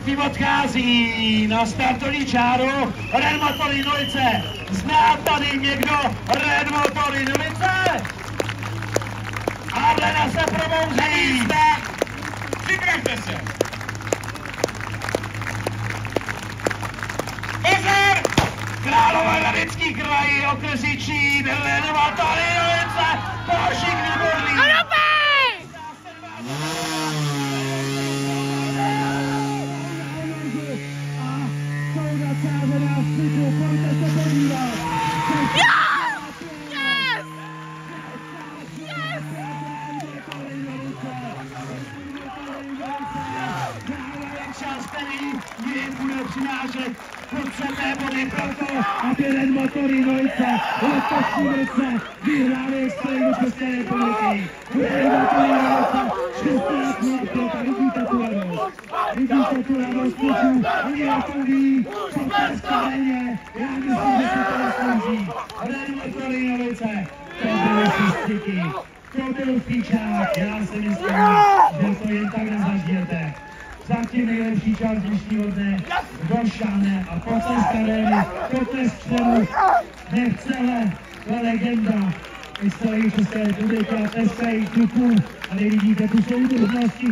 Tým odchází na startovní čáru. Red Motory Nolice. Zná tady někdo Red Motory Nolice? Arlena se probouzí. Připravte se. Pozor! Královéhradecký kraj, okres Jičín, Red Motory Nolice. Božík Výborný. Čas, který jim bude přinášet potřebné body proto, aby Red Motory Nolice letošní roce vyhráli strojů České republiky. Red Motory Nolice 16 let, vidíte tu radost. Vidíte tu radost klučů, oni letouví, potlesk kareně, já myslím, že se to zaslouží. Red Motory Nolice, to byly šestiky, to byl fíčák, já si myslím, že to jen tak nezažijete. Zatím nejlepší čas dnešního dne došáhne a potlesk karény, potlesk členů, nechcele, to legenda historii České republiky a tleskají kluků a nevidíte tu soudržnosti.